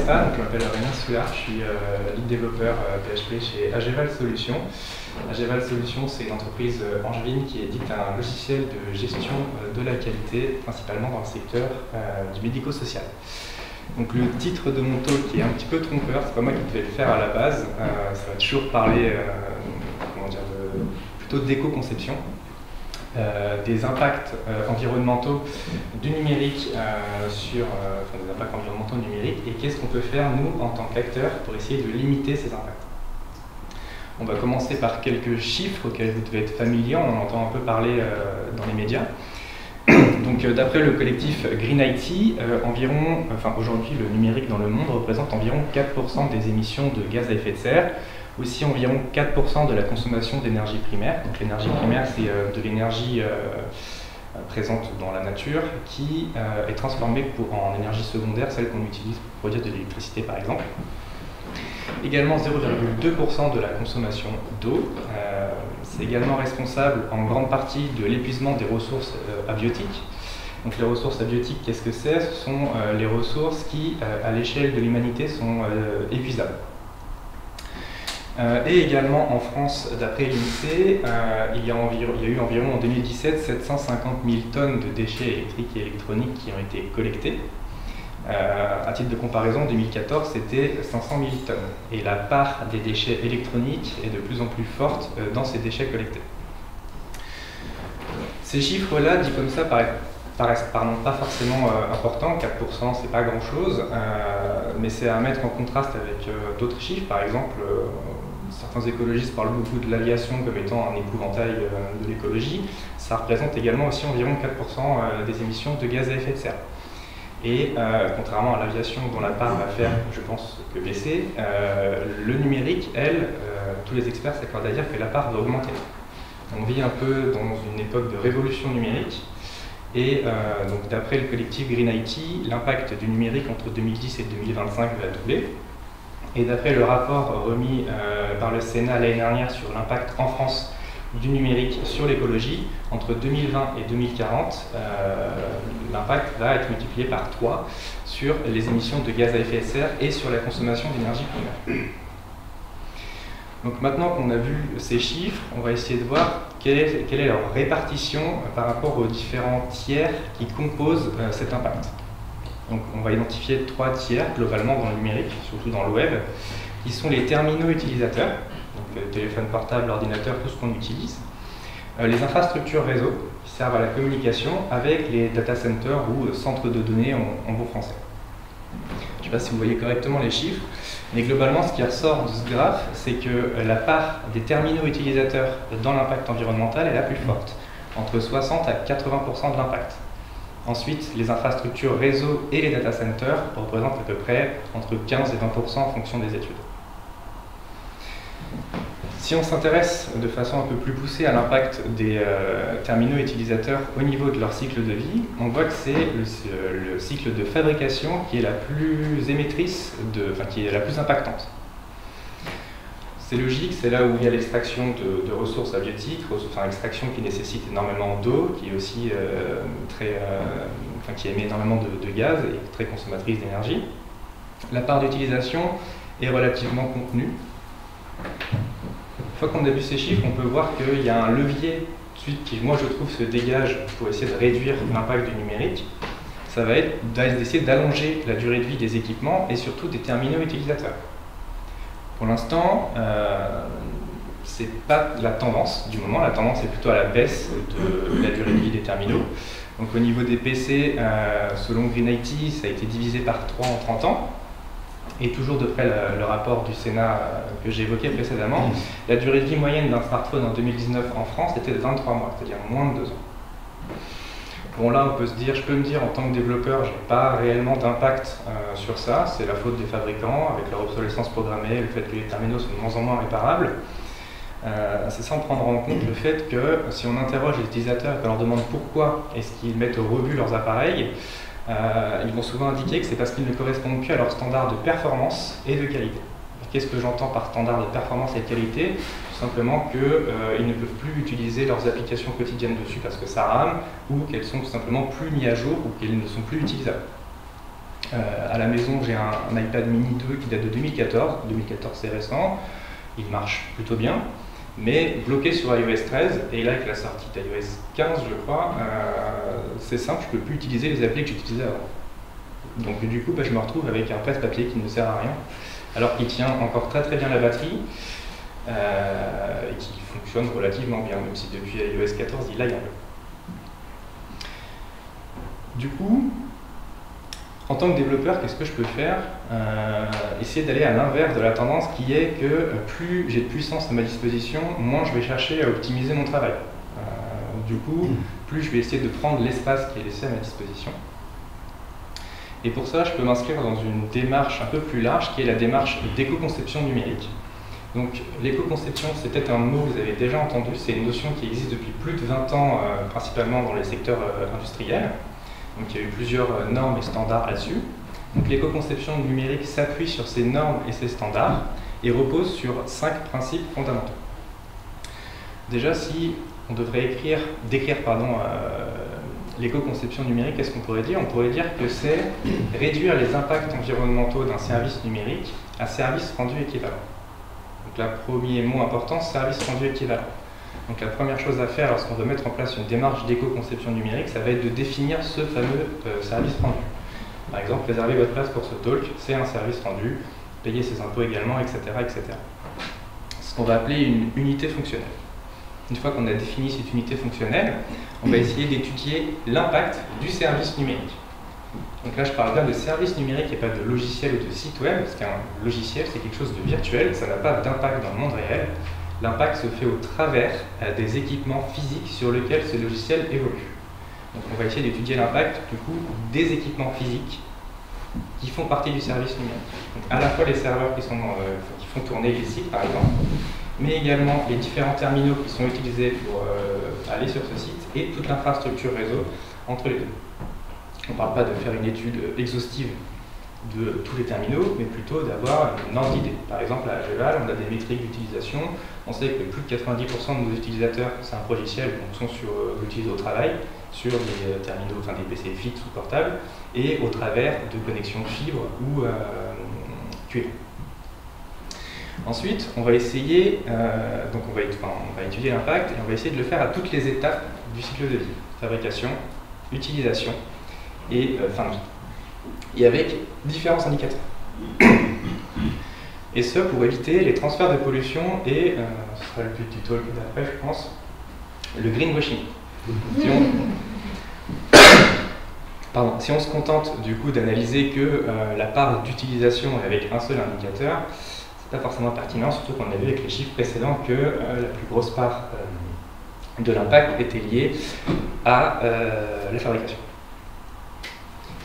ça, donc je m'appelle Aurélien Soulard, je suis lead développeur PHP chez Ageval Solutions. Ageval Solutions, c'est une entreprise angevine qui édite un logiciel de gestion de la qualité, principalement dans le secteur du médico-social. Donc le titre de mon talk qui est un petit peu trompeur, c'est pas moi qui devais le faire à la base, ça va toujours parler plutôt d'éco-conception. Des impacts environnementaux du numérique des impacts environnementaux numériques, et qu'est-ce qu'on peut faire nous en tant qu'acteurs pour essayer de limiter ces impacts. On va commencer par quelques chiffres auxquels vous devez être familiers, on en entend un peu parler dans les médias. Donc d'après le collectif Green IT, aujourd'hui le numérique dans le monde représente environ 4% des émissions de gaz à effet de serre, aussi environ 4% de la consommation d'énergie primaire. Donc l'énergie primaire, c'est de l'énergie présente dans la nature qui est transformée en énergie secondaire, celle qu'on utilise pour produire de l'électricité par exemple. Également 0,2% de la consommation d'eau. C'est également responsable en grande partie de l'épuisement des ressources abiotiques. Donc les ressources abiotiques, qu'est-ce que c'est? Ce sont les ressources qui, à l'échelle de l'humanité, sont épuisables. Et également en France, d'après l'INSEE, il y a eu environ en 2017 750 000 tonnes de déchets électriques et électroniques qui ont été collectés. À titre de comparaison, en 2014, c'était 500 000 tonnes. Et la part des déchets électroniques est de plus en plus forte dans ces déchets collectés. Ces chiffres-là, dit comme ça, paraissent pas forcément importants. 4%, c'est pas grand-chose, mais c'est à mettre en contraste avec d'autres chiffres. Par exemple, certains écologistes parlent beaucoup de l'aviation comme étant un épouvantail de l'écologie. Ça représente également aussi environ 4% des émissions de gaz à effet de serre. Et contrairement à l'aviation dont la part va faire, je pense, que baisser, le numérique, tous les experts s'accordent à dire que la part va augmenter. On vit un peu dans une époque de révolution numérique. Et donc d'après le collectif Green IT, l'impact du numérique entre 2010 et 2025 va doubler. Et d'après le rapport remis par le Sénat l'année dernière sur l'impact en France du numérique sur l'écologie, entre 2020 et 2040, l'impact va être multiplié par 3 sur les émissions de gaz à effet de serre et sur la consommation d'énergie primaire. Donc maintenant qu'on a vu ces chiffres, on va essayer de voir quelle est leur répartition par rapport aux différents tiers qui composent cet impact. Donc on va identifier 3 tiers globalement dans le numérique, surtout dans le web, qui sont les terminaux utilisateurs, donc téléphone portable, ordinateur, tout ce qu'on utilise, les infrastructures réseau qui servent à la communication avec les data centers ou centres de données en bon français. Je ne sais pas si vous voyez correctement les chiffres, mais globalement ce qui ressort de ce graphe, c'est que la part des terminaux utilisateurs dans l'impact environnemental est la plus forte, entre 60 à 80% de l'impact. Ensuite, les infrastructures réseau et les data centers représentent à peu près entre 15 et 20% en fonction des études. Si on s'intéresse de façon un peu plus poussée à l'impact des terminaux utilisateurs au niveau de leur cycle de vie, on voit que c'est le cycle de fabrication qui est la plus émettrice, qui est la plus impactante. C'est logique, c'est là où il y a l'extraction de ressources abiotiques, extraction qui nécessite énormément d'eau, qui est aussi qui émet énormément de gaz et très consommatrice d'énergie. La part d'utilisation est relativement contenue. Une fois qu'on a vu ces chiffres, on peut voir qu'il y a un levier qui, moi je trouve, se dégage pour essayer de réduire l'impact du numérique. Ça va être d'essayer d'allonger la durée de vie des équipements et surtout des terminaux utilisateurs. Pour l'instant, ce n'est pas la tendance du moment, la tendance est plutôt à la baisse de la durée de vie des terminaux. Donc au niveau des PC, selon Green IT, ça a été divisé par 3 en 30 ans. Et toujours d'après le rapport du Sénat que j'ai évoqué précédemment, la durée de vie moyenne d'un smartphone en 2019 en France était de 23 mois, c'est-à-dire moins de 2 ans. Bon là, je peux me dire en tant que développeur, je n'ai pas réellement d'impact sur ça, c'est la faute des fabricants, avec leur obsolescence programmée, le fait que les terminaux sont de moins en moins réparables. C'est sans prendre en compte le fait que si on interroge les utilisateurs et qu'on leur demande pourquoi est-ce qu'ils mettent au rebut leurs appareils, ils vont souvent indiquer que c'est parce qu'ils ne correspondent plus à leurs standards de performance et de qualité. Qu'est-ce que j'entends par standard de performance et de qualité? Tout simplement qu'ils ne peuvent plus utiliser leurs applications quotidiennes dessus parce que ça rame, ou qu'elles sont tout simplement plus mises à jour, ou qu'elles ne sont plus utilisables. À la maison, j'ai un iPad mini 2 qui date de 2014. 2014, c'est récent. Il marche plutôt bien, mais bloqué sur iOS 13. Et là, avec la sortie d'iOS 15, je crois, c'est simple, je ne peux plus utiliser les applis que j'utilisais avant. Donc du coup, je me retrouve avec un presse-papier qui ne me sert à rien, alors qu'il tient encore très bien la batterie et qui fonctionne relativement bien, même si depuis iOS 14, il lag un peu. Du coup, en tant que développeur, qu'est-ce que je peux faire? Essayer d'aller à l'inverse de la tendance qui est que plus j'ai de puissance à ma disposition, moins je vais chercher à optimiser mon travail. Du coup, plus je vais essayer de prendre l'espace qui est laissé à ma disposition. Et pour ça, je peux m'inscrire dans une démarche un peu plus large qui est la démarche d'éco-conception numérique. Donc l'éco-conception, c'est peut-être un mot que vous avez déjà entendu, c'est une notion qui existe depuis plus de 20 ans, principalement dans les secteurs industriels. Donc il y a eu plusieurs normes et standards là-dessus. Donc l'éco-conception numérique s'appuie sur ces normes et ces standards et repose sur 5 principes fondamentaux. Déjà, si on devrait décrire l'éco-conception numérique, qu'est-ce qu'on pourrait dire? On pourrait dire que c'est réduire les impacts environnementaux d'un service numérique à service rendu équivalent. Donc là, premier mot important, service rendu équivalent. Donc la première chose à faire lorsqu'on veut mettre en place une démarche d'éco-conception numérique, ça va être de définir ce fameux service rendu. Par exemple, réserver votre place pour ce talk, c'est un service rendu, payer ses impôts également, etc. etc. Ce qu'on va appeler une unité fonctionnelle. Une fois qu'on a défini cette unité fonctionnelle, on va essayer d'étudier l'impact du service numérique. Donc là, je parle bien de service numérique et pas de logiciel ou de site web, parce qu'un logiciel, c'est quelque chose de virtuel, ça n'a pas d'impact dans le monde réel. L'impact se fait au travers des équipements physiques sur lesquels ce logiciel évolue. Donc on va essayer d'étudier l'impact du coup des équipements physiques qui font partie du service numérique. Donc à la fois les serveurs qui font tourner les sites par exemple, mais également les différents terminaux qui sont utilisés pour aller sur ce site et toute l'infrastructure réseau entre les deux. On ne parle pas de faire une étude exhaustive de tous les terminaux, mais plutôt d'avoir une ordre d'idée. Par exemple, à Géval, on a des métriques d'utilisation. On sait que plus de 90% de nos utilisateurs, c'est un logiciel, donc sont utilisés au travail, sur des terminaux, enfin des PC fixes ou portables, et au travers de connexions fibre ou QI. Ensuite, on va essayer, on va étudier l'impact et on va essayer de le faire à toutes les étapes du cycle de vie, fabrication, utilisation et fin de vie. Et avec différents indicateurs. Et ce, pour éviter les transferts de pollution et, ce sera le petit talk d'après, je pense, le greenwashing. Si on se contente du coup d'analyser que la part d'utilisation est avec un seul indicateur, c'est pas forcément pertinent, surtout qu'on a vu avec les chiffres précédents que la plus grosse part de l'impact était liée à la fabrication.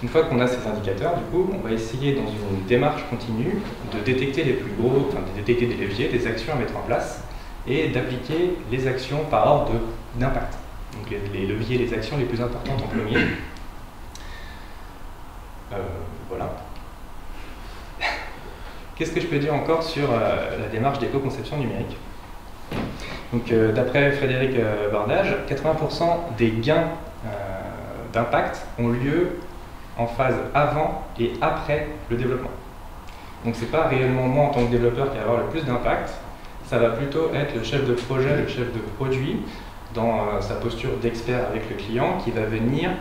Une fois qu'on a ces indicateurs, du coup, on va essayer dans une démarche continue de détecter les plus gros, de détecter des leviers, des actions à mettre en place et d'appliquer les actions par ordre d'impact. Donc les leviers, les actions les plus importantes en premier. Voilà. Qu'est-ce que je peux dire encore sur la démarche d'éco-conception numérique? Donc d'après Frédéric Bordage, 80% des gains d'impact ont lieu en phase avant et après le développement. Donc c'est pas réellement moi en tant que développeur qui va avoir le plus d'impact, ça va plutôt être le chef de projet, le chef de produit, dans sa posture d'expert avec le client, qui va venir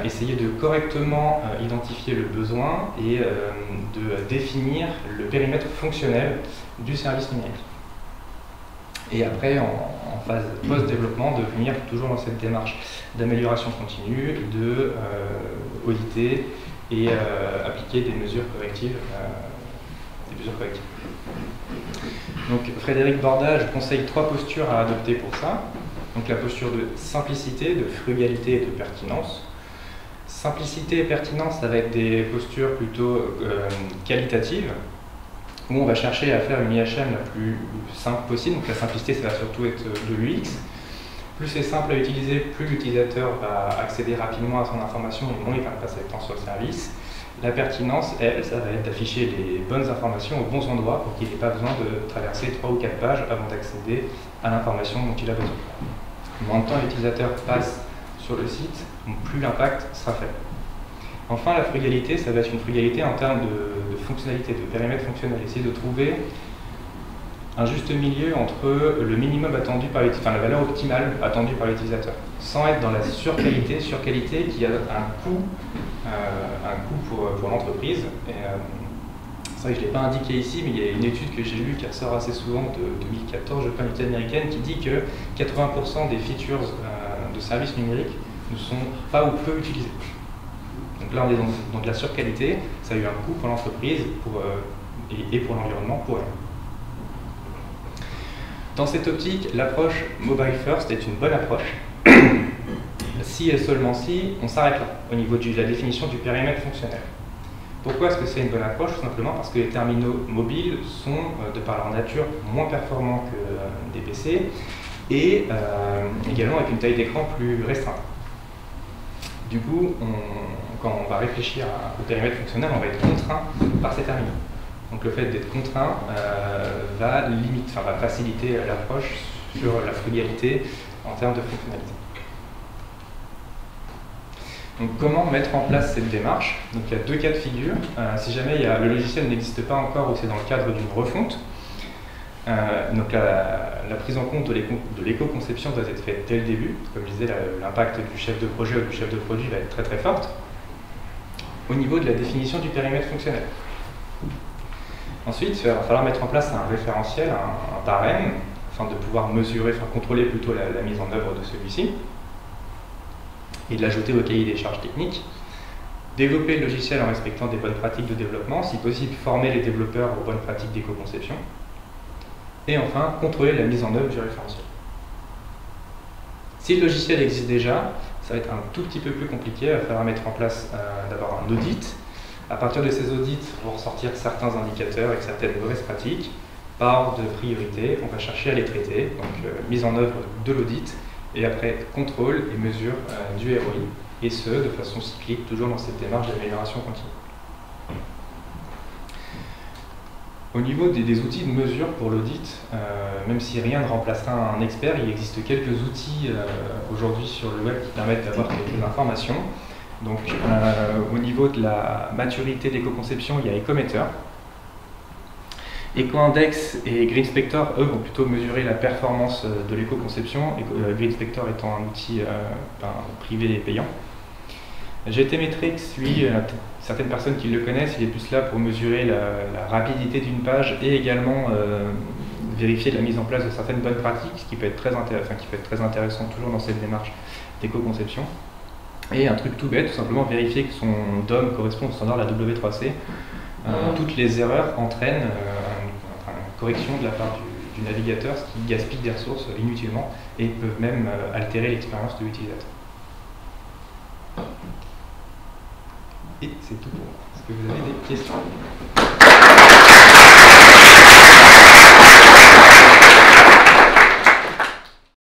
essayer de correctement identifier le besoin et de définir le périmètre fonctionnel du service numérique. Et après, en phase post-développement, de venir toujours dans cette démarche d'amélioration continue, de auditer et appliquer des mesures correctives. Donc Frédéric Bordage conseille 3 postures à adopter pour ça. Donc la posture de simplicité, de frugalité et de pertinence. Simplicité et pertinence, ça va être des postures plutôt qualitatives, où on va chercher à faire une IHM la plus simple possible. Donc la simplicité, ça va surtout être de l'UX. Plus c'est simple à utiliser, plus l'utilisateur va accéder rapidement à son information et moins il va passer le temps sur le service. La pertinence, elle, ça va être d'afficher les bonnes informations aux bons endroits pour qu'il n'ait pas besoin de traverser 3 ou 4 pages avant d'accéder à l'information dont il a besoin. Moins de temps l'utilisateur passe sur le site, plus l'impact sera faible. Enfin, la frugalité, ça va être une frugalité en termes de fonctionnalité, de périmètre fonctionnel. Essayer de trouver un juste milieu entre le minimum attendu par l'utilisateur, enfin la valeur optimale attendue par l'utilisateur, sans être dans la surqualité qui a un coût pour l'entreprise. C'est vrai que je ne l'ai pas indiqué ici, mais il y a une étude que j'ai lue qui ressort assez souvent de 2014, je crois, une étude américaine, qui dit que 80% des features de services numériques ne sont pas ou peu utilisées. Donc là, on est dans de la surqualité, ça a eu un coût pour l'entreprise et pour l'environnement pour elle. Dans cette optique, l'approche Mobile First est une bonne approche, si et seulement si on s'arrête là, au niveau de la définition du périmètre fonctionnel. Pourquoi est-ce que c'est une bonne approche? Tout simplement parce que les terminaux mobiles sont, de par leur nature, moins performants que des PC et également avec une taille d'écran plus restreinte. Du coup, quand on va réfléchir au périmètre fonctionnel, on va être contraint par ces terminaux. Donc le fait d'être contraint va faciliter l'approche sur la frugalité en termes de fonctionnalité. Donc comment mettre en place cette démarche? Donc il y a deux cas de figure. Si jamais le logiciel n'existe pas encore ou c'est dans le cadre d'une refonte, donc la prise en compte de l'éco-conception doit être faite dès le début. Comme je disais, l'impact du chef de projet ou du chef de produit va être très très forte. Au niveau de la définition du périmètre fonctionnel. Ensuite, il va falloir mettre en place un référentiel, un barème, afin de pouvoir mesurer, contrôler plutôt la mise en œuvre de celui-ci, et de l'ajouter au cahier des charges techniques. Développer le logiciel en respectant des bonnes pratiques de développement, si possible former les développeurs aux bonnes pratiques d'éco-conception. Et enfin, contrôler la mise en œuvre du référentiel. Si le logiciel existe déjà, ça va être un tout petit peu plus compliqué. Il va falloir mettre en place d'abord un audit. À partir de ces audits, vont ressortir certains indicateurs et certaines mauvaises pratiques. Par ordre de priorité, on va chercher à les traiter. Donc, mise en œuvre de l'audit, et après contrôle et mesure du ROI. Et ce, de façon cyclique, toujours dans cette démarche d'amélioration continue. Au niveau des outils de mesure pour l'audit, même si rien ne remplacera un expert, il existe quelques outils aujourd'hui sur le web qui permettent d'avoir quelques informations. Donc, au niveau de la maturité d'éco-conception, il y a Ecometer. EcoIndex et GreenSpector, eux, vont plutôt mesurer la performance de l'éco-conception, GreenSpector étant un outil privé et payant. GTmetrix, lui, certaines personnes qui le connaissent, il est plus là pour mesurer la rapidité d'une page et également vérifier la mise en place de certaines bonnes pratiques, ce qui peut être très intéressant toujours dans cette démarche d'éco-conception. Et un truc tout bête, tout simplement vérifier que son DOM correspond au standard de la W3C. Toutes les erreurs entraînent une correction de la part du navigateur, ce qui gaspille des ressources inutilement et peuvent même altérer l'expérience de l'utilisateur. Et c'est tout pour moi. Est-ce que vous avez des questions ?